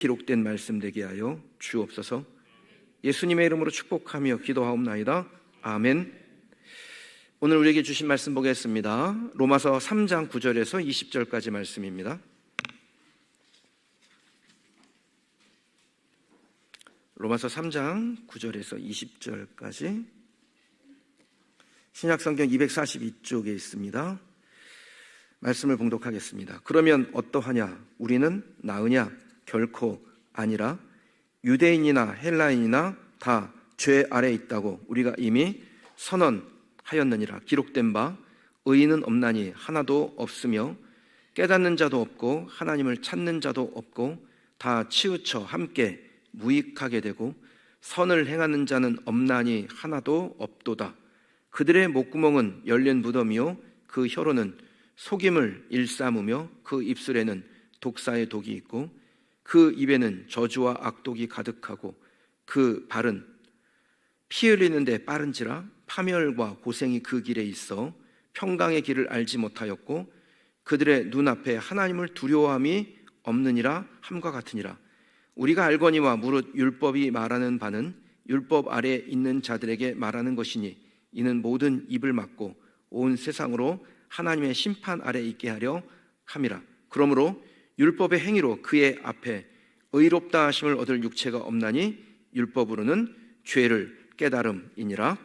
기록된 말씀 되게 하여 주옵소서. 예수님의 이름으로 축복하며 기도하옵나이다. 아멘. 오늘 우리에게 주신 말씀 보겠습니다. 로마서 3장 9절에서 20절까지 말씀입니다. 로마서 3장 9절에서 20절까지 신약성경 242쪽에 있습니다. 말씀을 봉독하겠습니다. 그러면 어떠하냐? 우리는 나으냐? 결코 아니라 유대인이나 헬라인이나 다 죄 아래에 있다고 우리가 이미 선언하였느니라. 기록된 바 의인은 없나니 하나도 없으며 깨닫는 자도 없고 하나님을 찾는 자도 없고 다 치우쳐 함께 무익하게 되고 선을 행하는 자는 없나니 하나도 없도다. 그들의 목구멍은 열린 무덤이요 그 혀로는 속임을 일삼으며 그 입술에는 독사의 독이 있고 그 입에는 저주와 악독이 가득하고 그 발은 피 흘리는데 빠른지라 파멸과 고생이 그 길에 있어 평강의 길을 알지 못하였고 그들의 눈앞에 하나님을 두려워함이 없느니라 함과 같으니라. 우리가 알거니와 무릇 율법이 말하는 바는 율법 아래에 있는 자들에게 말하는 것이니 이는 모든 입을 막고 온 세상으로 하나님의 심판 아래에 있게 하려 함이라. 그러므로 율법의 행위로 그의 앞에 의롭다 하심을 얻을 육체가 없나니 율법으로는 죄를 깨달음이니라.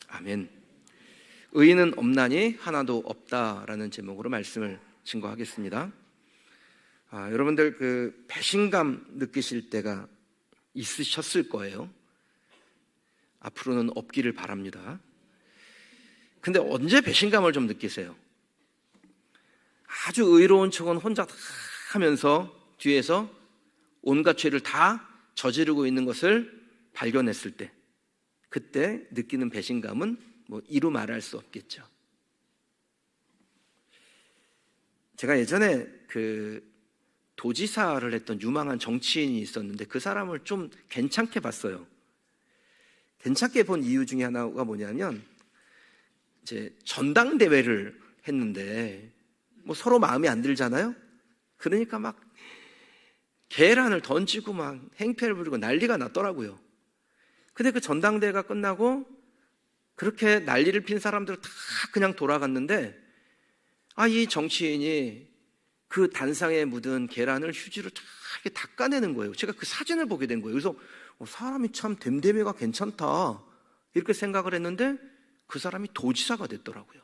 아멘. 의인은 없나니 하나도 없다라는 제목으로 말씀을 증거하겠습니다. 여러분들 그 배신감 느끼실 때가 있으셨을 거예요. 앞으로는 없기를 바랍니다. 근데 언제 배신감을 좀 느끼세요? 아주 의로운 척은 혼자 다 하면서 뒤에서 온갖 죄를 다 저지르고 있는 것을 발견했을 때, 그때 느끼는 배신감은 뭐 이루 말할 수 없겠죠. 제가 예전에 그 도지사를 했던 유망한 정치인이 있었는데 그 사람을 좀 괜찮게 봤어요. 괜찮게 본 이유 중에 하나가 뭐냐면 이제 전당대회를 했는데 뭐 서로 마음에 안 들잖아요. 그러니까 막 계란을 던지고 막 행패를 부리고 난리가 났더라고요. 근데 그 전당대회가 끝나고 그렇게 난리를 핀 사람들은 다 그냥 돌아갔는데 이 정치인이 그 단상에 묻은 계란을 휴지로 다 이렇게 닦아내는 거예요. 제가 그 사진을 보게 된 거예요. 그래서 사람이 참 됨됨이가 괜찮다 이렇게 생각을 했는데 그 사람이 도지사가 됐더라고요.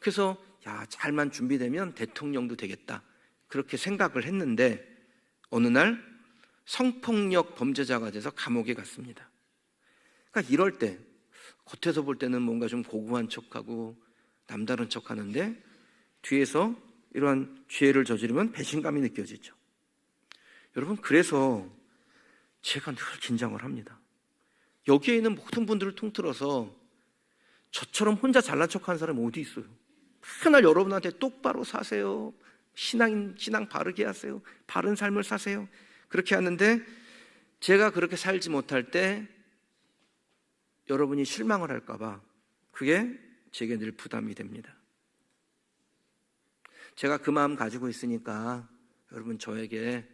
그래서 잘만 준비되면 대통령도 되겠다 그렇게 생각을 했는데 어느 날 성폭력 범죄자가 돼서 감옥에 갔습니다. 그러니까 이럴 때 겉에서 볼 때는 뭔가 좀 고고한 척하고 남다른 척하는데 뒤에서 이러한 죄를 저지르면 배신감이 느껴지죠. 여러분, 그래서 제가 늘 긴장을 합니다. 여기에 있는 모든 분들을 통틀어서 저처럼 혼자 잘난 척하는 사람이 어디 있어요? 맨날 여러분한테 똑바로 사세요, 신앙 바르게 하세요, 바른 삶을 사세요 그렇게 하는데 제가 그렇게 살지 못할 때 여러분이 실망을 할까 봐 그게 제게 늘 부담이 됩니다. 제가 그 마음 가지고 있으니까 여러분 저에게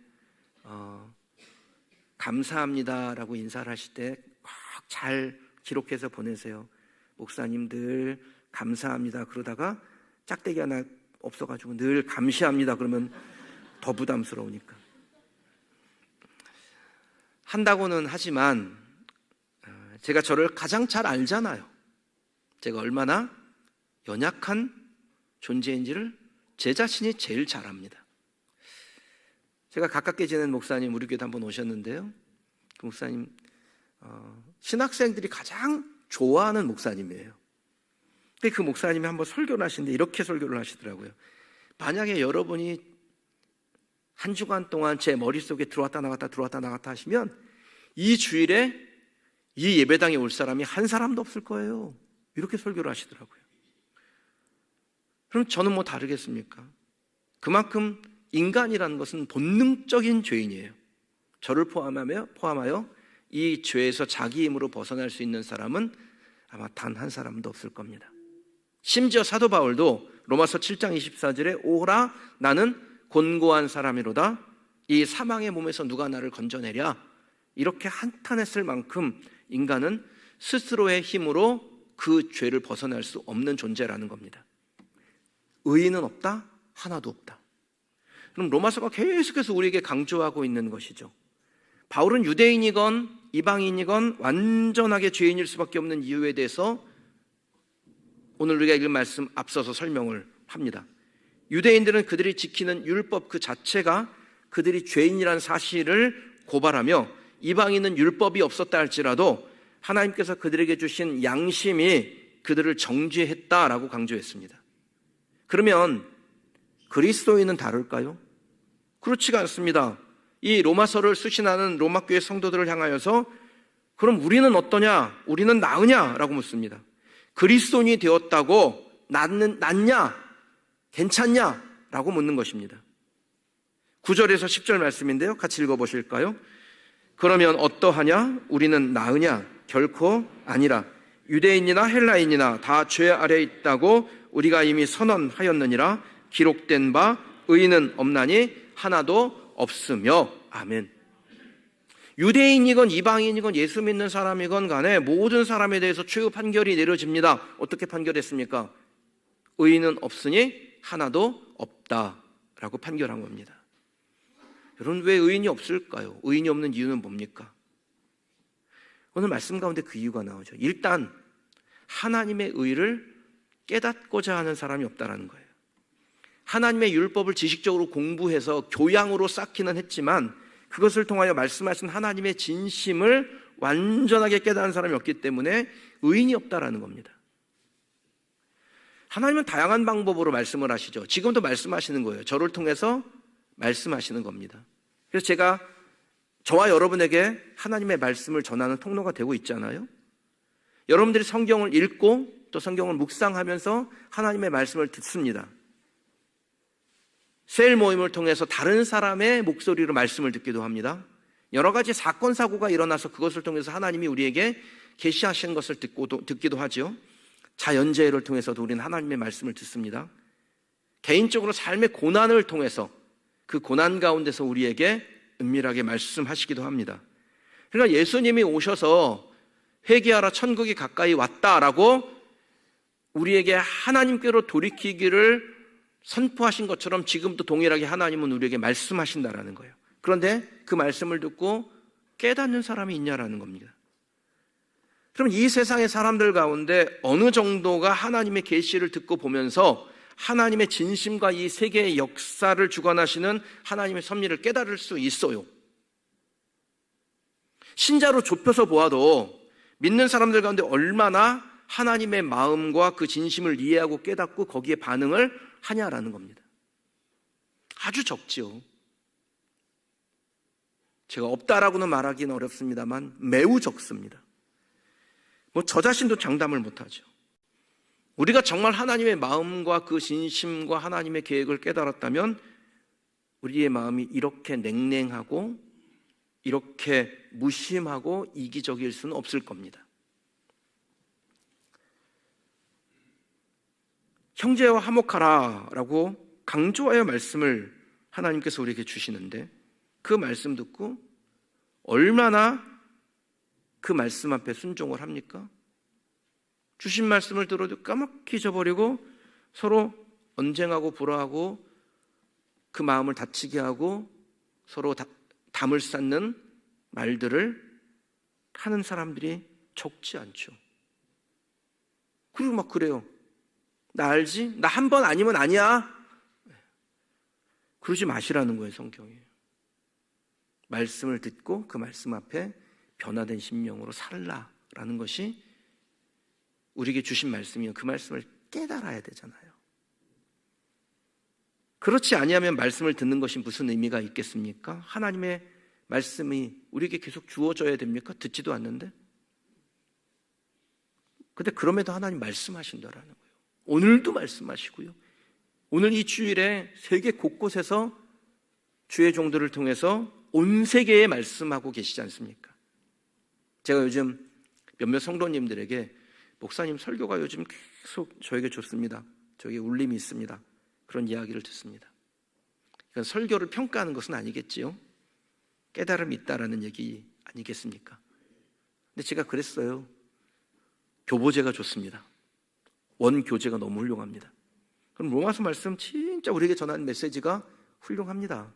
감사합니다라고 인사를 하실 때 꼭 잘 기록해서 보내세요. 목사님들 감사합니다 그러다가 짝대기 하나 없어가지고 늘 감시합니다 그러면 더 부담스러우니까 한다고는 하지만 제가 저를 가장 잘 알잖아요. 제가 얼마나 연약한 존재인지를 제 자신이 제일 잘 압니다. 제가 가깝게 지낸 목사님 우리 교회도 한번 오셨는데요. 그 목사님 신학생들이 가장 좋아하는 목사님이에요. 근데 그 목사님이 한번 설교를 하시는데 이렇게 설교를 하시더라고요. 만약에 여러분이 한 주간 동안 제 머릿속에 들어왔다 나갔다 하시면 이 주일에 이 예배당에 올 사람이 한 사람도 없을 거예요. 이렇게 설교를 하시더라고요. 그럼 저는 뭐 다르겠습니까? 그만큼 인간이라는 것은 본능적인 죄인이에요. 저를 포함하여 이 죄에서 자기 힘으로 벗어날 수 있는 사람은 아마 단 한 사람도 없을 겁니다. 심지어 사도 바울도 로마서 7장 24절에 오라 나는 곤고한 사람이로다 이 사망의 몸에서 누가 나를 건져내랴? 이렇게 한탄했을 만큼 인간은 스스로의 힘으로 그 죄를 벗어날 수 없는 존재라는 겁니다. 의인은 없다? 하나도 없다. 그럼 로마서가 계속해서 우리에게 강조하고 있는 것이죠. 바울은 유대인이건 이방인이건 완전하게 죄인일 수밖에 없는 이유에 대해서 오늘 우리가 읽은 말씀 앞서서 설명을 합니다. 유대인들은 그들이 지키는 율법 그 자체가 그들이 죄인이라는 사실을 고발하며, 이방인은 율법이 없었다 할지라도 하나님께서 그들에게 주신 양심이 그들을 정죄했다라고 강조했습니다. 그러면 그리스도인은 다를까요? 그렇지가 않습니다. 이 로마서를 수신하는 로마교회 성도들을 향하여서 그럼 우리는 어떠냐? 우리는 나으냐? 라고 묻습니다. 그리스도인이 되었다고 낫냐? 괜찮냐? 라고 묻는 것입니다. 9절에서 10절 말씀인데요, 같이 읽어보실까요? 그러면 어떠하냐? 우리는 나으냐? 결코 아니라. 유대인이나 헬라인이나 다 죄 아래에 있다고 우리가 이미 선언하였느니라. 기록된 바 의인은 없나니 하나도 없으며. 아멘. 유대인이건 이방인이건 예수 믿는 사람이건 간에 모든 사람에 대해서 최후 판결이 내려집니다. 어떻게 판결했습니까? 의인은 없으니 하나도 없다라고 판결한 겁니다. 여러분, 왜 의인이 없을까요? 의인이 없는 이유는 뭡니까? 오늘 말씀 가운데 그 이유가 나오죠. 일단 하나님의 의를 깨닫고자 하는 사람이 없다라는 거예요. 하나님의 율법을 지식적으로 공부해서 교양으로 쌓기는 했지만 그것을 통하여 말씀하신 하나님의 진심을 완전하게 깨달은 사람이 없기 때문에 의인이 없다라는 겁니다. 하나님은 다양한 방법으로 말씀을 하시죠. 지금도 말씀하시는 거예요. 저를 통해서 말씀하시는 겁니다. 그래서 제가 저와 여러분에게 하나님의 말씀을 전하는 통로가 되고 있잖아요. 여러분들이 성경을 읽고 또 성경을 묵상하면서 하나님의 말씀을 듣습니다. 셀 모임을 통해서 다른 사람의 목소리로 말씀을 듣기도 합니다. 여러 가지 사건 사고가 일어나서 그것을 통해서 하나님이 우리에게 계시하시는 것을 듣기도 하죠. 자연재해를 통해서도 우리는 하나님의 말씀을 듣습니다. 개인적으로 삶의 고난을 통해서 그 고난 가운데서 우리에게 은밀하게 말씀하시기도 합니다. 그러니까 예수님이 오셔서 회개하라 천국이 가까이 왔다라고 우리에게 하나님께로 돌이키기를 선포하신 것처럼 지금도 동일하게 하나님은 우리에게 말씀하신다라는 거예요. 그런데 그 말씀을 듣고 깨닫는 사람이 있냐라는 겁니다. 그럼 이 세상의 사람들 가운데 어느 정도가 하나님의 계시를 듣고 보면서 하나님의 진심과 이 세계의 역사를 주관하시는 하나님의 섭리를 깨달을 수 있어요. 신자로 좁혀서 보아도 믿는 사람들 가운데 얼마나 하나님의 마음과 그 진심을 이해하고 깨닫고 거기에 반응을 하냐라는 겁니다. 아주 적지요. 제가 없다라고는 말하기는 어렵습니다만 매우 적습니다. 저 자신도 장담을 못하죠. 우리가 정말 하나님의 마음과 그 진심과 하나님의 계획을 깨달았다면 우리의 마음이 이렇게 냉랭하고 이렇게 무심하고 이기적일 수는 없을 겁니다. 형제와 화목하라라고 강조하여 말씀을 하나님께서 우리에게 주시는데 그 말씀 듣고 얼마나 그 말씀 앞에 순종을 합니까? 주신 말씀을 들어도 까맣게 잊어버리고 서로 언쟁하고 불화하고 그 마음을 다치게 하고 서로 담을 쌓는 말들을 하는 사람들이 적지 않죠. 그리고 막 그래요. 나 알지? 나 한 번 아니면 아니야. 그러지 마시라는 거예요, 성경이. 말씀을 듣고 그 말씀 앞에 변화된 심령으로 살라라는 것이 우리에게 주신 말씀이요. 그 말씀을 깨달아야 되잖아요. 그렇지 아니하면 말씀을 듣는 것이 무슨 의미가 있겠습니까? 하나님의 말씀이 우리에게 계속 주어져야 됩니까? 듣지도 않는데. 근데 그럼에도 하나님 말씀하신다라는 거예요. 오늘도 말씀하시고요. 오늘 이 주일에 세계 곳곳에서 주의 종들을 통해서 온 세계에 말씀하고 계시지 않습니까? 제가 요즘 몇몇 성도님들에게 목사님 설교가 요즘 계속 저에게 좋습니다. 저에게 울림이 있습니다. 그런 이야기를 듣습니다. 설교를 평가하는 것은 아니겠지요. 깨달음이 있다라는 얘기 아니겠습니까? 근데 제가 그랬어요. 교보제가 좋습니다. 원교제가 너무 훌륭합니다. 그럼 로마서 말씀 진짜 우리에게 전하는 메시지가 훌륭합니다.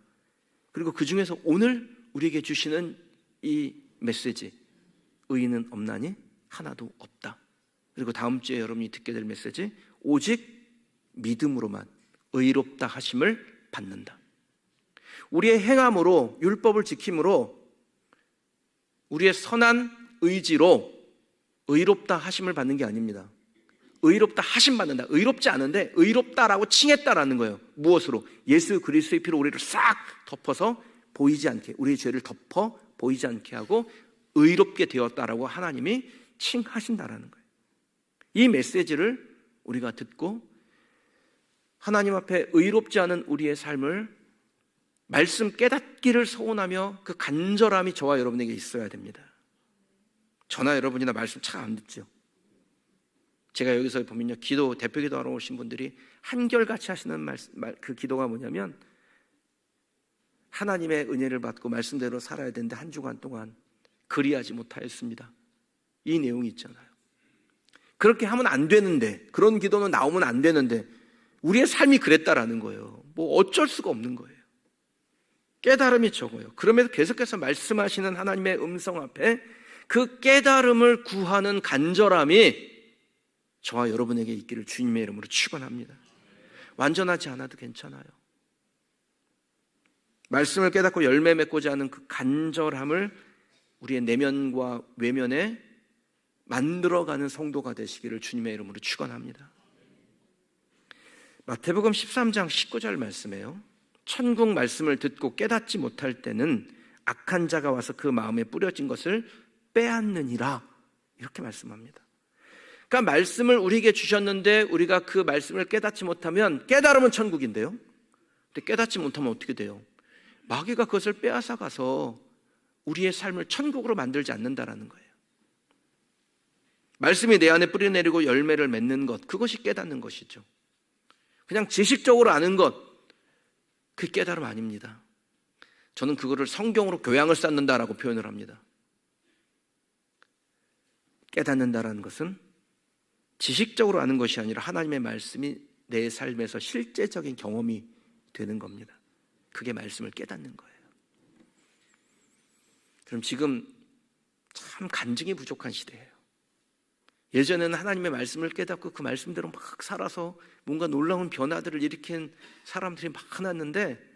그리고 그 중에서 오늘 우리에게 주시는 이 메시지, 의인은 없나니 하나도 없다. 그리고 다음 주에 여러분이 듣게 될 메시지, 오직 믿음으로만 의롭다 하심을 받는다. 우리의 행함으로, 율법을 지킴으로, 우리의 선한 의지로 의롭다 하심을 받는 게 아닙니다. 의롭다 하심 받는다. 의롭지 않은데 의롭다라고 칭했다라는 거예요. 무엇으로? 예수 그리스도의 피로 우리를 싹 덮어서 보이지 않게, 우리의 죄를 덮어 보이지 않게 하고 의롭게 되었다라고 하나님이 칭하신다라는 거예요. 이 메시지를 우리가 듣고 하나님 앞에 의롭지 않은 우리의 삶을 말씀 깨닫기를 소원하며 그 간절함이 저와 여러분에게 있어야 됩니다. 저나 여러분이나 말씀 참 안 듣죠. 제가 여기서 보면요, 대표 기도하러 오신 분들이 한결같이 하시는 그 기도가 뭐냐면, 하나님의 은혜를 받고 말씀대로 살아야 되는데 한 주간 동안 그리하지 못하였습니다. 이 내용이 있잖아요. 그렇게 하면 안 되는데, 그런 기도는 나오면 안 되는데 우리의 삶이 그랬다라는 거예요. 뭐 어쩔 수가 없는 거예요. 깨달음이 적어요. 그럼에도 계속해서 말씀하시는 하나님의 음성 앞에 그 깨달음을 구하는 간절함이 저와 여러분에게 있기를 주님의 이름으로 축원합니다. 완전하지 않아도 괜찮아요. 말씀을 깨닫고 열매 맺고자 하는 그 간절함을 우리의 내면과 외면에 만들어가는 성도가 되시기를 주님의 이름으로 축원합니다. 마태복음 13장 19절 말씀이에요. 천국 말씀을 듣고 깨닫지 못할 때는 악한 자가 와서 그 마음에 뿌려진 것을 빼앗느니라, 이렇게 말씀합니다. 그러니까 말씀을 우리에게 주셨는데 우리가 그 말씀을 깨닫지 못하면, 깨달으면 천국인데요, 근데 깨닫지 못하면 어떻게 돼요? 마귀가 그것을 빼앗아 가서 우리의 삶을 천국으로 만들지 않는다라는 거예요. 말씀이 내 안에 뿌리내리고 열매를 맺는 것, 그것이 깨닫는 것이죠. 그냥 지식적으로 아는 것, 그 깨달음 아닙니다. 저는 그거를 성경으로 교양을 쌓는다라고 표현을 합니다. 깨닫는다라는 것은 지식적으로 아는 것이 아니라 하나님의 말씀이 내 삶에서 실제적인 경험이 되는 겁니다. 그게 말씀을 깨닫는 거예요. 그럼 지금 참 간증이 부족한 시대예요. 예전에는 하나님의 말씀을 깨닫고 그 말씀대로 막 살아서 뭔가 놀라운 변화들을 일으킨 사람들이 많았는데,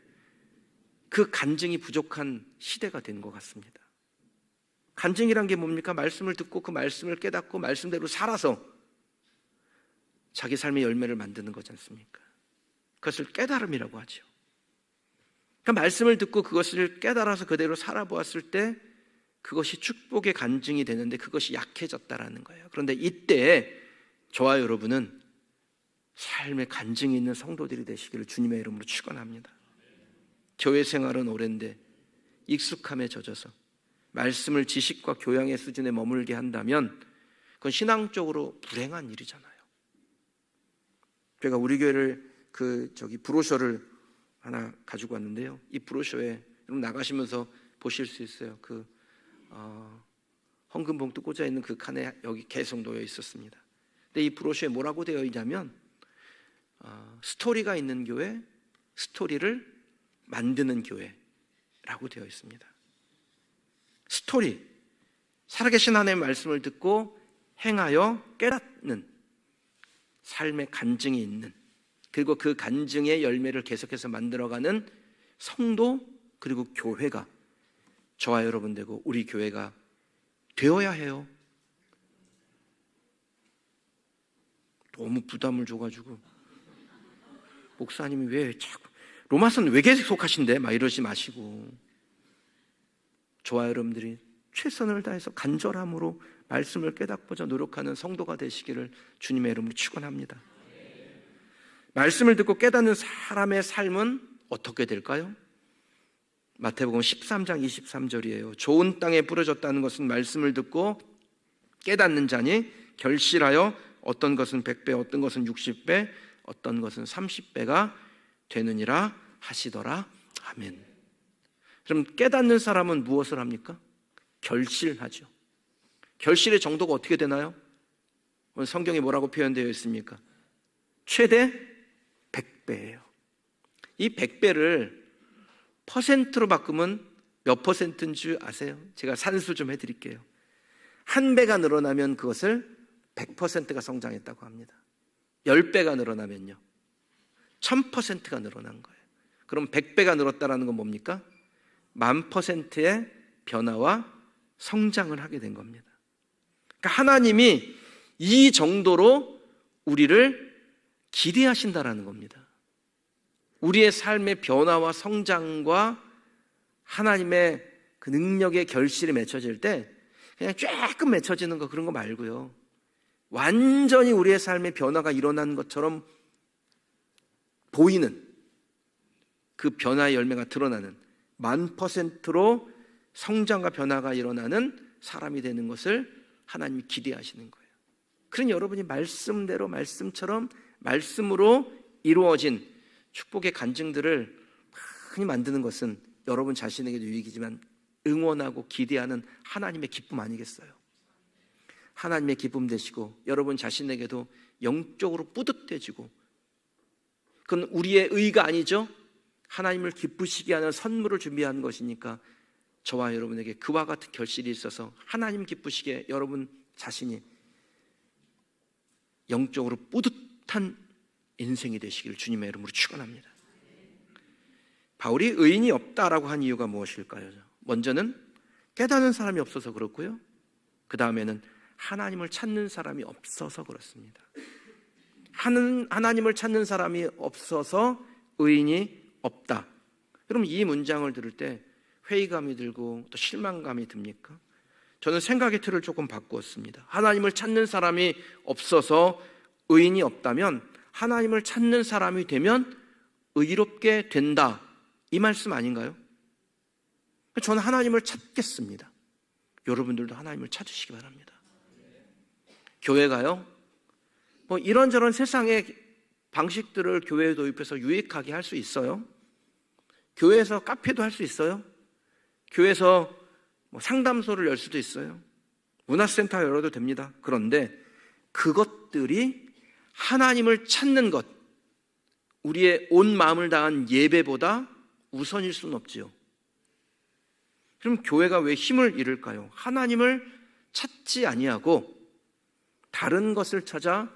그 간증이 부족한 시대가 된 것 같습니다. 간증이란 게 뭡니까? 말씀을 듣고 그 말씀을 깨닫고 말씀대로 살아서 자기 삶의 열매를 만드는 거지 않습니까? 그것을 깨달음이라고 하죠. 그러니까 말씀을 듣고 그것을 깨달아서 그대로 살아보았을 때 그것이 축복의 간증이 되는데 그것이 약해졌다라는 거예요. 그런데 이때 저와 여러분은 삶의 간증이 있는 성도들이 되시기를 주님의 이름으로 축원합니다. 교회 생활은 오랜데 익숙함에 젖어서 말씀을 지식과 교양의 수준에 머물게 한다면 그건 신앙적으로 불행한 일이잖아요. 제가 우리 교회를 브로셔를 하나 가지고 왔는데요, 이 브로셔에 여러분 나가시면서 보실 수 있어요. 헌금 봉투 꽂아 있는 그 칸에 여기 계속 놓여 있었습니다. 근데 이 브로셔에 뭐라고 되어 있냐면, 스토리가 있는 교회, 스토리를 만드는 교회라고 되어 있습니다. 스토리, 살아계신 하나님의 말씀을 듣고 행하여 깨닫는 삶의 간증이 있는, 그리고 그 간증의 열매를 계속해서 만들어가는 성도, 그리고 교회가 저와 여러분 되고 우리 교회가 되어야 해요. 너무 부담을 줘가지고 목사님이 왜 자꾸 로마서는 왜 계속 하신대? 막 이러지 마시고, 저와 여러분들이 최선을 다해서 간절함으로 말씀을 깨닫고자 노력하는 성도가 되시기를 주님의 이름으로 축원합니다. 말씀을 듣고 깨닫는 사람의 삶은 어떻게 될까요? 마태복음 13장 23절이에요. 좋은 땅에 뿌려졌다는 것은 말씀을 듣고 깨닫는 자니 결실하여 어떤 것은 100배, 어떤 것은 60배, 어떤 것은 30배가 되느니라 하시더라. 아멘. 그럼 깨닫는 사람은 무엇을 합니까? 결실하죠. 결실의 정도가 어떻게 되나요? 오늘 성경에 뭐라고 표현되어 있습니까? 최대 100배예요. 이 100배를 퍼센트로 바꾸면 몇 퍼센트인 줄 아세요? 제가 산수 좀 해드릴게요. 1배가 늘어나면 그것을 100%가 성장했다고 합니다. 10배가 늘어나면요 1000%가 늘어난 거예요. 그럼 100배가 늘었다는 건 뭡니까? 1000%의 변화와 성장을 하게 된 겁니다. 그러니까 하나님이 이 정도로 우리를 기대하신다라는 겁니다. 우리의 삶의 변화와 성장과 하나님의 그 능력의 결실이 맺혀질 때 그냥 조금 맺혀지는 거, 그런 거 말고요, 완전히 우리의 삶의 변화가 일어나는 것처럼 보이는 그 변화의 열매가 드러나는 1000%로 성장과 변화가 일어나는 사람이 되는 것을 하나님이 기대하시는 거예요. 그런 여러분이 말씀대로 말씀처럼 말씀으로 이루어진 축복의 간증들을 많이 만드는 것은 여러분 자신에게도 유익이지만 응원하고 기대하는 하나님의 기쁨 아니겠어요? 하나님의 기쁨 되시고 여러분 자신에게도 영적으로 뿌듯해지고, 그건 우리의 의가 아니죠. 하나님을 기쁘시게 하는 선물을 준비한 것이니까 저와 여러분에게 그와 같은 결실이 있어서 하나님 기쁘시게 여러분 자신이 영적으로 뿌듯한 인생이 되시기를 주님의 이름으로 축원합니다. 바울이 의인이 없다라고 한 이유가 무엇일까요? 먼저는 깨닫는 사람이 없어서 그렇고요, 그 다음에는 하나님을 찾는 사람이 없어서 그렇습니다. 하나님을 찾는 사람이 없어서 의인이 없다. 여러분, 이 문장을 들을 때 회의감이 들고 또 실망감이 듭니까? 저는 생각의 틀을 조금 바꾸었습니다. 하나님을 찾는 사람이 없어서 의인이 없다면 하나님을 찾는 사람이 되면 의롭게 된다, 이 말씀 아닌가요? 저는 하나님을 찾겠습니다. 여러분들도 하나님을 찾으시기 바랍니다. 교회가요, 뭐 이런저런 세상의 방식들을 교회에 도입해서 유익하게 할 수 있어요. 교회에서 카페도 할 수 있어요. 교회에서 뭐 상담소를 열 수도 있어요. 문화센터 열어도 됩니다. 그런데 그것들이 하나님을 찾는 것, 우리의 온 마음을 다한 예배보다 우선일 수는 없지요. 그럼 교회가 왜 힘을 잃을까요? 하나님을 찾지 아니하고 다른 것을 찾아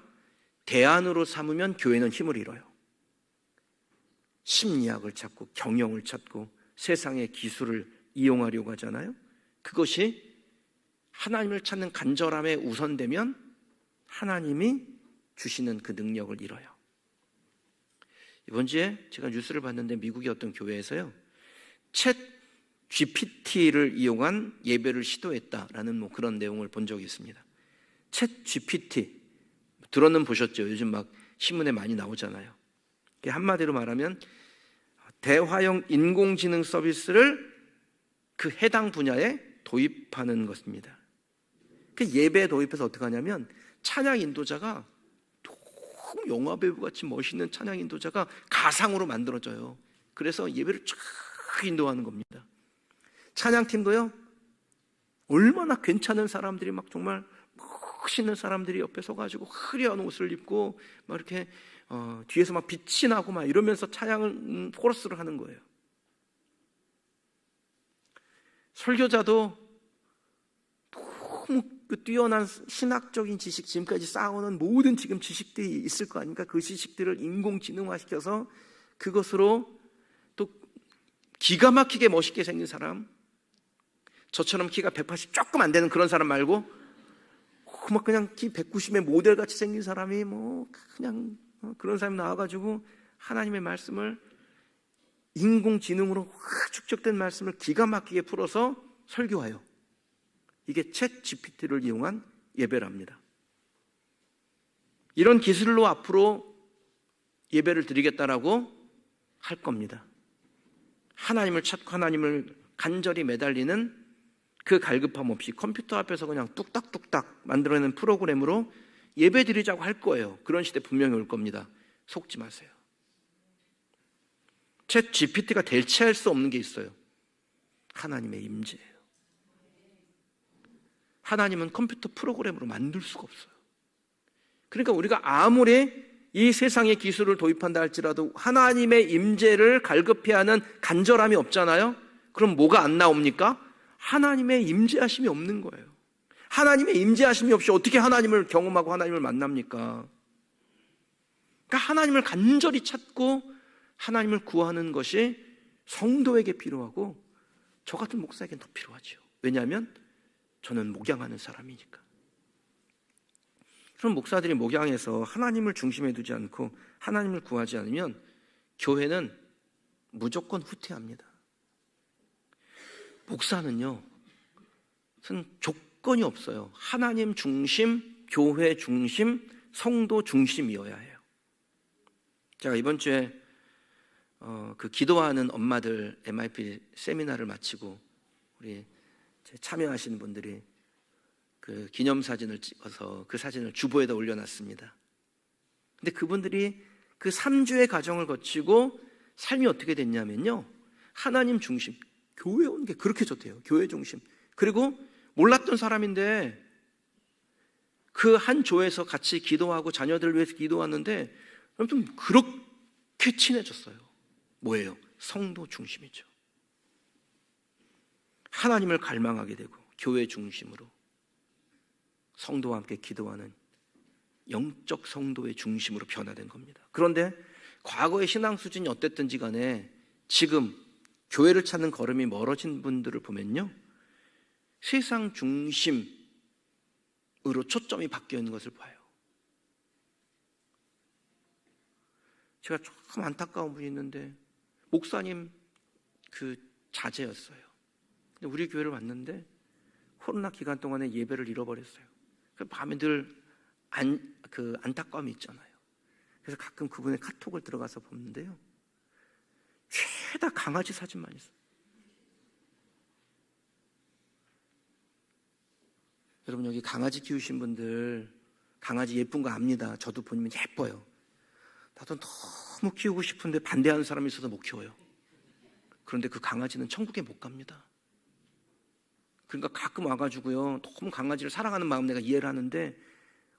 대안으로 삼으면 교회는 힘을 잃어요. 심리학을 찾고 경영을 찾고 세상의 기술을 이용하려고 하잖아요. 그것이 하나님을 찾는 간절함에 우선되면 하나님이 주시는 그 능력을 잃어요. 이번 주에 제가 뉴스를 봤는데 미국의 어떤 교회에서요, 챗 GPT를 이용한 예배를 시도했다라는 뭐 그런 내용을 본 적이 있습니다. 챗 GPT 들어는 보셨죠? 요즘 막 신문에 많이 나오잖아요. 한마디로 말하면 대화형 인공지능 서비스를 그 해당 분야에 도입하는 것입니다. 그 예배에 도입해서 어떻게 하냐면 찬양 인도자가 너무 영화배우같이 멋있는 찬양 인도자가 가상으로 만들어져요. 그래서 예배를 쫙 인도하는 겁니다. 찬양팀도요, 얼마나 괜찮은 사람들이 막 정말 멋있는 사람들이 옆에 서가지고 화려한 옷을 입고 막 이렇게 뒤에서 막 빛이 나고 막 이러면서 찬양을 코러스를 하는 거예요. 설교자도 너무 그 뛰어난 신학적인 지식, 지금까지 쌓아오는 모든 지금 지식들이 있을 거 아닙니까? 그 지식들을 인공지능화시켜서 그것으로 또 기가 막히게 멋있게 생긴 사람, 저처럼 키가 180 조금 안 되는 그런 사람 말고 막 그냥 키 190의 모델같이 생긴 사람이 뭐 그냥 그런 사람이 나와가지고 하나님의 말씀을 인공지능으로 축적된 말씀을 기가 막히게 풀어서 설교해요. 이게 챗 GPT를 이용한 예배랍니다. 이런 기술로 앞으로 예배를 드리겠다라고 할 겁니다. 하나님을 찾고 하나님을 간절히 매달리는 그 갈급함 없이 컴퓨터 앞에서 그냥 뚝딱뚝딱 만들어내는 프로그램으로 예배 드리자고 할 거예요. 그런 시대 분명히 올 겁니다. 속지 마세요. 챗 GPT가 대체할 수 없는 게 있어요. 하나님의 임재예요. 하나님은 컴퓨터 프로그램으로 만들 수가 없어요. 그러니까 우리가 아무리 이 세상의 기술을 도입한다 할지라도 하나님의 임재를 갈급해 하는 간절함이 없잖아요. 그럼 뭐가 안 나옵니까? 하나님의 임재하심이 없는 거예요. 하나님의 임재하심이 없이 어떻게 하나님을 경험하고 하나님을 만납니까? 그러니까 하나님을 간절히 찾고 하나님을 구하는 것이 성도에게 필요하고 저 같은 목사에게는 더 필요하죠. 왜냐하면 저는 목양하는 사람이니까. 그럼 목사들이 목양에서 하나님을 중심에 두지 않고 하나님을 구하지 않으면 교회는 무조건 후퇴합니다. 목사는요, 무슨 조건이 없어요. 하나님 중심, 교회 중심, 성도 중심이어야 해요. 제가 이번 주에 그 기도하는 엄마들 MIP 세미나를 마치고 우리 참여하시는 분들이 그 기념사진을 찍어서 그 사진을 주보에다 올려놨습니다. 근데 그분들이 그 3주의 과정을 거치고 삶이 어떻게 됐냐면요, 하나님 중심, 교회 오는 게 그렇게 좋대요. 교회 중심. 그리고 몰랐던 사람인데 그 한 조에서 같이 기도하고 자녀들을 위해서 기도하는데 좀 그렇게 친해졌어요. 뭐예요? 성도 중심이죠. 하나님을 갈망하게 되고 교회 중심으로 성도와 함께 기도하는 영적 성도의 중심으로 변화된 겁니다. 그런데 과거의 신앙 수준이 어땠든지 간에 지금 교회를 찾는 걸음이 멀어진 분들을 보면요, 세상 중심으로 초점이 바뀌어 있는 것을 봐요. 제가 조금 안타까운 분이 있는데 목사님 그 자제였어요. 근데 우리 교회를 왔는데 코로나 기간 동안에 예배를 잃어버렸어요. 밤에 늘 안타까움이 있잖아요. 그래서 가끔 그분의 카톡을 들어가서 보는데요, 죄다 강아지 사진만 있어요. 여러분, 여기 강아지 키우신 분들 강아지 예쁜 거 압니다. 저도 보면 예뻐요. 나도 너무 키우고 싶은데 반대하는 사람이 있어서 못 키워요. 그런데 그 강아지는 천국에 못 갑니다. 그러니까 가끔 와가지고요, 너무 강아지를 사랑하는 마음 내가 이해를 하는데,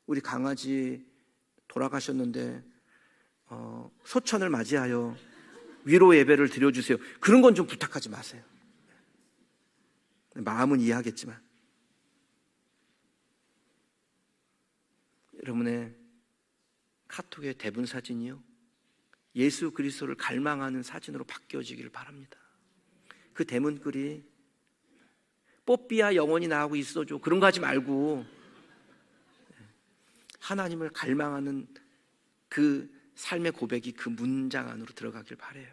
우리 강아지 돌아가셨는데 소천을 맞이하여 위로 예배를 드려주세요. 그런 건 좀 부탁하지 마세요. 마음은 이해하겠지만 여러분의 카톡의 대분 사진이요, 예수 그리스도를 갈망하는 사진으로 바뀌어지기를 바랍니다. 그 대문글이 뽀삐야 영원히 나하고 있어줘, 그런 거 하지 말고 하나님을 갈망하는 그 삶의 고백이 그 문장 안으로 들어가길 바라요.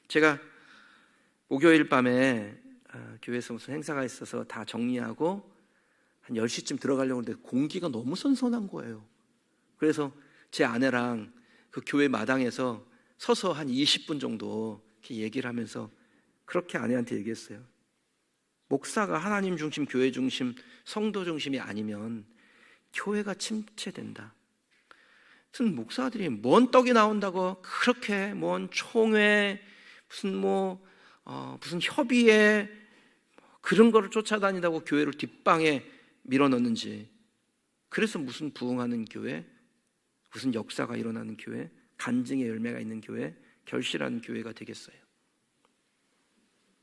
제가 목요일 밤에 교회에서 무슨 행사가 있어서 다 정리하고 한 10시쯤 들어가려고 하는데 공기가 너무 선선한 거예요. 그래서 제 아내랑 그 교회 마당에서 서서 한 20분 정도 이렇게 얘기를 하면서 그렇게 아내한테 얘기했어요. 목사가 하나님 중심, 교회 중심, 성도 중심이 아니면 교회가 침체된다. 무슨 목사들이 뭔 떡이 나온다고 그렇게 뭔 총회, 무슨 협의회 그런 거를 쫓아다니다고 교회를 뒷방에 밀어넣는지, 그래서 무슨 부흥하는 교회, 무슨 역사가 일어나는 교회, 간증의 열매가 있는 교회, 결실하는 교회가 되겠어요.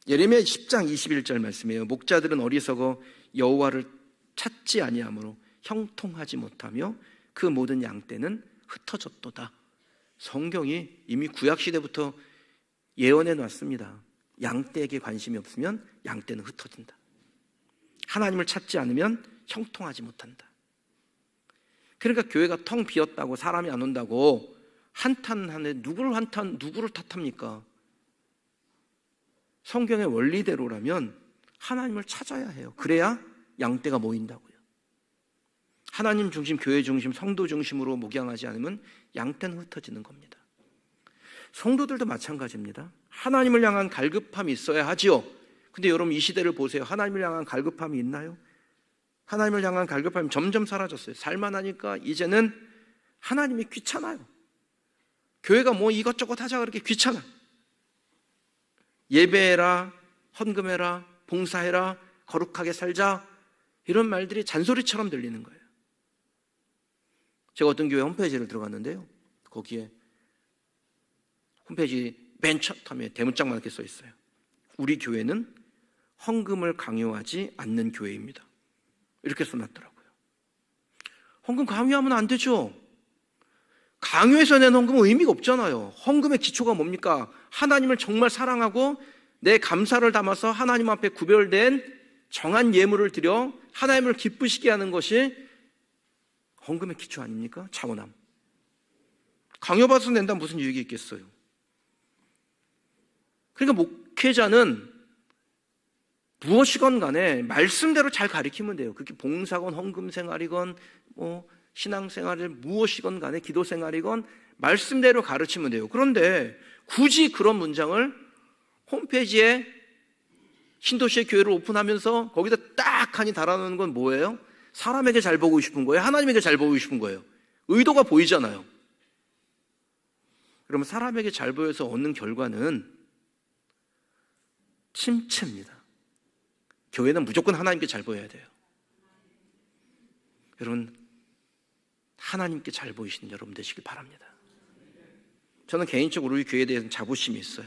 예레미야 10장 21절 말씀이에요. 목자들은 어리석어 여호와를 찾지 아니하므로 형통하지 못하며 그 모든 양떼는 흩어졌도다. 성경이 이미 구약시대부터 예언해 놨습니다. 양떼에게 관심이 없으면 양떼는 흩어진다. 하나님을 찾지 않으면 형통하지 못한다. 그러니까 교회가 텅 비었다고, 사람이 안 온다고 한탄하는데 누구를 탓합니까? 성경의 원리대로라면 하나님을 찾아야 해요. 그래야 양떼가 모인다고요. 하나님 중심, 교회 중심, 성도 중심으로 목양하지 않으면 양떼는 흩어지는 겁니다. 성도들도 마찬가지입니다. 하나님을 향한 갈급함이 있어야 하지요. 근데 여러분, 이 시대를 보세요. 하나님을 향한 갈급함이 있나요? 하나님을 향한 갈급함이 점점 사라졌어요. 살만하니까 이제는 하나님이 귀찮아요. 교회가 뭐 이것저것 하자 그렇게 귀찮아. 예배해라, 헌금해라, 봉사해라, 거룩하게 살자, 이런 말들이 잔소리처럼 들리는 거예요. 제가 어떤 교회 홈페이지를 들어갔는데요, 거기에 홈페이지 맨 첫 화면에 대문짝만 이렇게 써 있어요. 우리 교회는 헌금을 강요하지 않는 교회입니다. 이렇게 써놨더라고요. 헌금 강요하면 안 되죠. 강요해서 낸 헌금은 의미가 없잖아요. 헌금의 기초가 뭡니까? 하나님을 정말 사랑하고 내 감사를 담아서 하나님 앞에 구별된 정한 예물을 드려 하나님을 기쁘시게 하는 것이 헌금의 기초 아닙니까? 차원함. 강요받아서 낸다면 무슨 유익이 있겠어요? 그러니까 목회자는 무엇이건 간에 말씀대로 잘 가르치면 돼요. 그게 봉사건 헌금 생활이건 뭐 신앙생활을 무엇이건 간에 기도 생활이건 말씀대로 가르치면 돼요. 그런데 굳이 그런 문장을 홈페이지에 신도시의 교회를 오픈하면서 거기다 딱 하니 달아놓는 건 뭐예요? 사람에게 잘 보고 싶은 거예요? 하나님에게 잘 보고 싶은 거예요? 의도가 보이잖아요. 그러면 사람에게 잘 보여서 얻는 결과는 침체입니다. 교회는 무조건 하나님께 잘 보여야 돼요. 여러분, 하나님께 잘 보이시는 여러분 되시길 바랍니다. 저는 개인적으로 우리 교회에 대해서는 자부심이 있어요.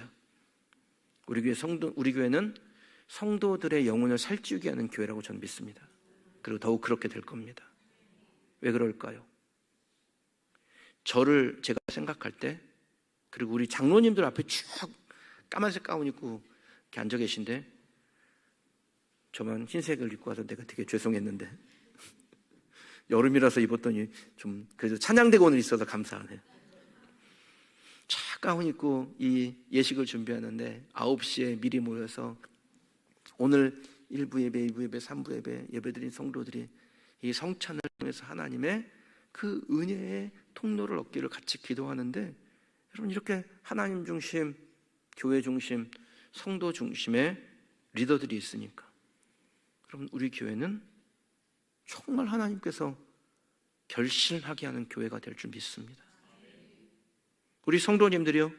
우리 교회는 성도들의 영혼을 살찌우게 하는 교회라고 저는 믿습니다. 그리고 더욱 그렇게 될 겁니다. 왜 그럴까요? 저를 제가 생각할 때, 그리고 우리 장로님들 앞에 쭉 까만색 가운 입고 이렇게 앉아 계신데, 저만 흰색을 입고 와서 내가 되게 죄송했는데 여름이라서 입었더니 좀 그래도 찬양대가 있어서 감사하네요. 쫙 가운 입고 이 예식을 준비하는데 9시에 미리 모여서 오늘 1부 예배, 2부 예배, 3부 예배드린 성도들이 이 성찬을 통해서 하나님의 그 은혜의 통로를 얻기를 같이 기도하는데, 여러분, 이렇게 하나님 중심, 교회 중심, 성도 중심의 리더들이 있으니까 여러분, 우리 교회는 정말 하나님께서 결실하게 하는 교회가 될 줄 믿습니다. 우리 성도님들이요,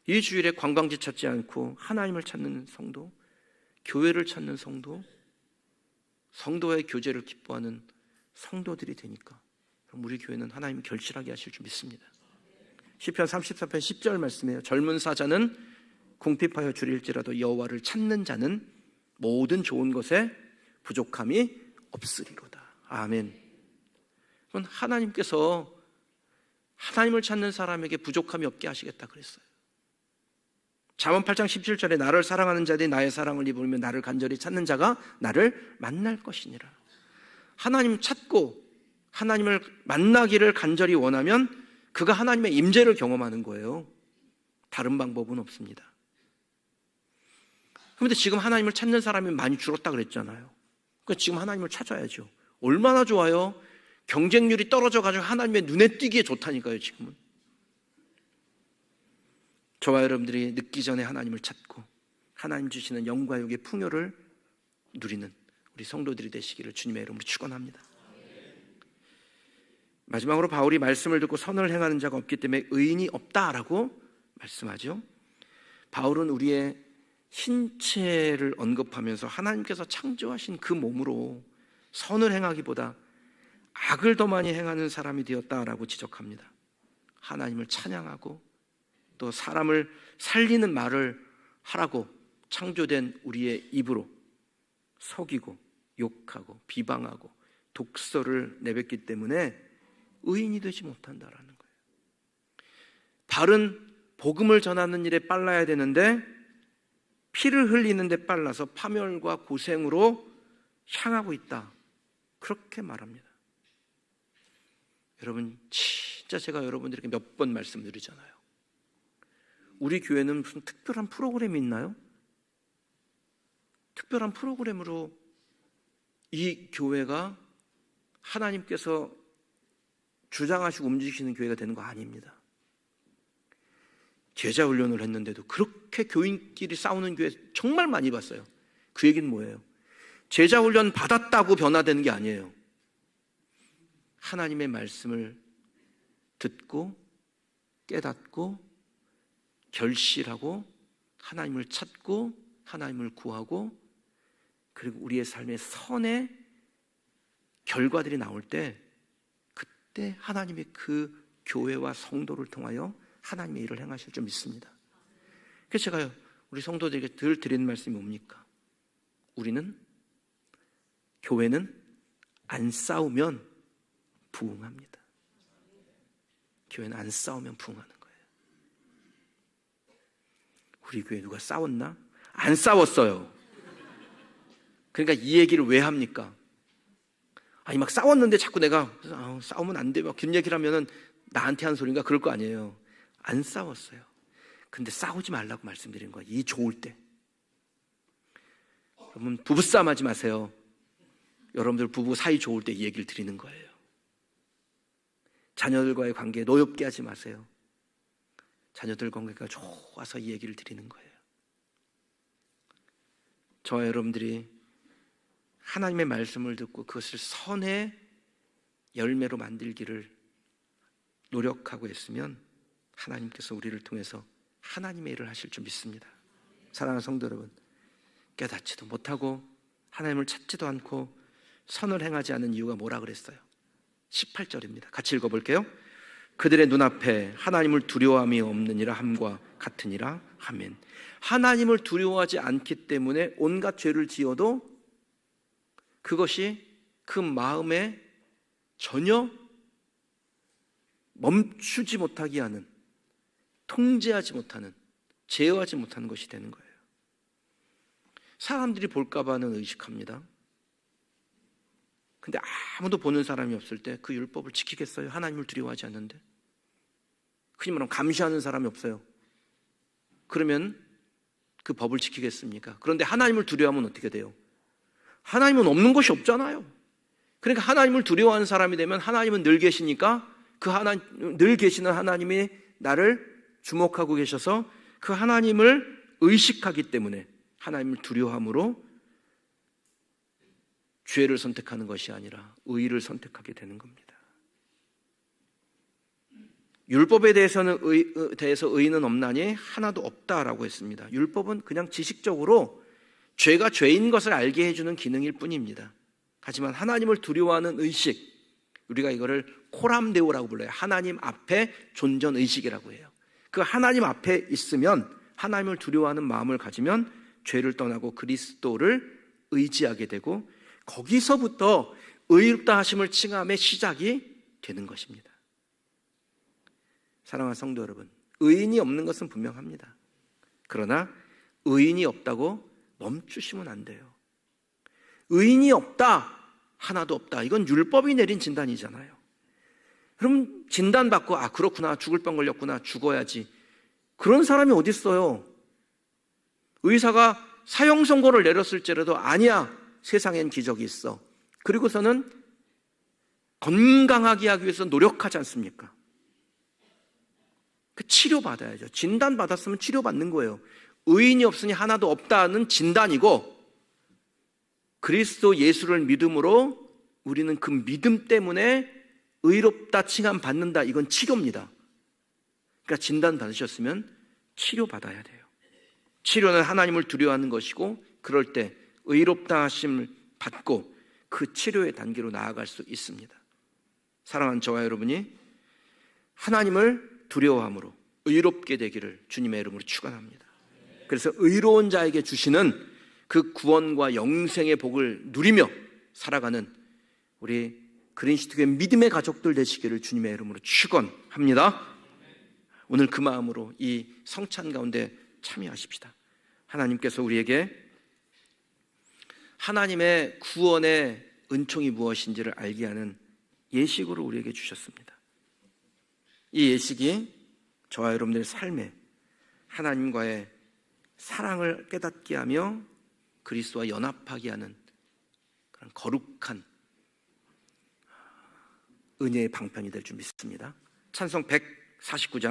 이 주일에 관광지 찾지 않고 하나님을 찾는 성도, 교회를 찾는 성도, 성도의 교제를 기뻐하는 성도들이 되니까 우리 교회는 하나님이 결실하게 하실 줄 믿습니다. 시편 34편 10절 말씀이에요. 젊은 사자는 궁핍하여 줄일지라도 여호와를 찾는 자는 모든 좋은 것에 부족함이 없으리로다. 아멘. 그건 하나님께서 하나님을 찾는 사람에게 부족함이 없게 하시겠다 그랬어요. 잠언 8장 17절에 나를 사랑하는 자들이 나의 사랑을 입으며 나를 간절히 찾는 자가 나를 만날 것이니라. 하나님 찾고 하나님을 만나기를 간절히 원하면 그가 하나님의 임재를 경험하는 거예요. 다른 방법은 없습니다. 그런데 지금 하나님을 찾는 사람이 많이 줄었다 그랬잖아요. 그러니까 지금 하나님을 찾아야죠. 얼마나 좋아요? 경쟁률이 떨어져가지고 하나님의 눈에 띄기에 좋다니까요. 지금은 저와 여러분들이 늦기 전에 하나님을 찾고 하나님 주시는 영과 육의 풍요를 누리는 우리 성도들이 되시기를 주님의 이름으로 축원합니다. 마지막으로 바울이 말씀을 듣고 선을 행하는 자가 없기 때문에 의인이 없다라고 말씀하죠. 바울은 우리의 신체를 언급하면서 하나님께서 창조하신 그 몸으로 선을 행하기보다 악을 더 많이 행하는 사람이 되었다라고 지적합니다. 하나님을 찬양하고 또 사람을 살리는 말을 하라고 창조된 우리의 입으로 속이고 욕하고 비방하고 독설을 내뱉기 때문에 의인이 되지 못한다라는 거예요. 바른 복음을 전하는 일에 빨라야 되는데 피를 흘리는 데 빨라서 파멸과 고생으로 향하고 있다, 그렇게 말합니다. 여러분, 진짜 제가 여러분들에게 몇 번 말씀드리잖아요. 우리 교회는 무슨 특별한 프로그램이 있나요? 특별한 프로그램으로 이 교회가 하나님께서 주장하시고 움직이시는 교회가 되는 거 아닙니다. 제자 훈련을 했는데도 그렇게 교인끼리 싸우는 교회 정말 많이 봤어요. 그 얘기는 뭐예요? 제자 훈련 받았다고 변화되는 게 아니에요. 하나님의 말씀을 듣고 깨닫고 결실하고 하나님을 찾고 하나님을 구하고 그리고 우리의 삶의 선의 결과들이 나올 때 그때 하나님의 그 교회와 성도를 통하여 하나님의 일을 행하실 줄 믿습니다. 그래서 제가 우리 성도들에게 늘 드리는 말씀이 뭡니까? 교회는 안 싸우면 부흥합니다. 교회는 안 싸우면 부흥하는 거예요. 우리 교회 누가 싸웠나? 안 싸웠어요. 그러니까 이 얘기를 왜 합니까? 아니 막 싸웠는데 자꾸 내가 싸우면 안 돼 막 긴 얘기를 하면은 나한테 한 소린가 그럴 거 아니에요. 안 싸웠어요. 근데 싸우지 말라고 말씀드린 거예요. 이 좋을 때. 여러분 부부싸움 하지 마세요. 여러분들 부부 사이 좋을 때 이 얘기를 드리는 거예요. 자녀들과의 관계 노엽게 하지 마세요. 자녀들 관계가 좋아서 이 얘기를 드리는 거예요. 저와 여러분들이 하나님의 말씀을 듣고 그것을 선의 열매로 만들기를 노력하고 있으면 하나님께서 우리를 통해서 하나님의 일을 하실 줄 믿습니다. 사랑하는 성도 여러분, 깨닫지도 못하고 하나님을 찾지도 않고 선을 행하지 않는 이유가 뭐라 그랬어요? 18절입니다. 같이 읽어볼게요. 그들의 눈앞에 하나님을 두려워함이 없느니라 함과 같으니라. 아멘. 하나님을 두려워하지 않기 때문에 온갖 죄를 지어도 그것이 그 마음에 전혀 멈추지 못하게 하는, 통제하지 못하는, 제어하지 못하는 것이 되는 거예요. 사람들이 볼까봐는 의식합니다. 근데 아무도 보는 사람이 없을 때 그 율법을 지키겠어요? 하나님을 두려워하지 않는데. 흔히 말하면 감시하는 사람이 없어요. 그러면 그 법을 지키겠습니까? 그런데 하나님을 두려워하면 어떻게 돼요? 하나님은 없는 것이 없잖아요. 그러니까 하나님을 두려워하는 사람이 되면 하나님은 늘 계시니까 늘 계시는 하나님이 나를 주목하고 계셔서 그 하나님을 의식하기 때문에 하나님을 두려워함으로 죄를 선택하는 것이 아니라 의를 선택하게 되는 겁니다. 율법에 대해서 의의는 없나니 하나도 없다라고 했습니다. 율법은 그냥 지식적으로 죄가 죄인 것을 알게 해주는 기능일 뿐입니다. 하지만 하나님을 두려워하는 의식, 우리가 이거를 코람데오라고 불러요. 하나님 앞에 존전 의식이라고 해요. 그 하나님 앞에 있으면, 하나님을 두려워하는 마음을 가지면 죄를 떠나고 그리스도를 의지하게 되고 거기서부터 의롭다 하심을 칭함의 시작이 되는 것입니다. 사랑하는 성도 여러분, 의인이 없는 것은 분명합니다. 그러나 의인이 없다고 멈추시면 안 돼요. 의인이 없다, 하나도 없다, 이건 율법이 내린 진단이잖아요. 그럼 진단받고 그렇구나, 죽을 병 걸렸구나, 죽어야지, 그런 사람이 어디 있어요? 의사가 사형 선고를 내렸을지라도 아니야, 세상엔 기적이 있어. 그리고서는 건강하게 하기 위해서 노력하지 않습니까? 그 치료받아야죠. 진단받았으면 치료받는 거예요. 의인이 없으니 하나도 없다는 진단이고, 그리스도 예수를 믿음으로 우리는 그 믿음 때문에 의롭다 칭함 받는다, 이건 치료입니다. 그러니까 진단받으셨으면 치료받아야 돼요. 치료는 하나님을 두려워하는 것이고, 그럴 때 의롭다 하심을 받고 그 치료의 단계로 나아갈 수 있습니다. 사랑하는 저와 여러분이 하나님을 두려워함으로 의롭게 되기를 주님의 이름으로 축원합니다. 그래서 의로운 자에게 주시는 그 구원과 영생의 복을 누리며 살아가는 우리 그린시티교회 믿음의 가족들 되시기를 주님의 이름으로 축원합니다. 오늘 그 마음으로 이 성찬 가운데 참여하십시다. 하나님께서 우리에게 하나님의 구원의 은총이 무엇인지를 알게 하는 예식으로 우리에게 주셨습니다. 이 예식이 저와 여러분들의 삶에 하나님과의 사랑을 깨닫게 하며 그리스도와 연합하게 하는 그런 거룩한 은혜의 방편이 될 줄 믿습니다. 찬송 149장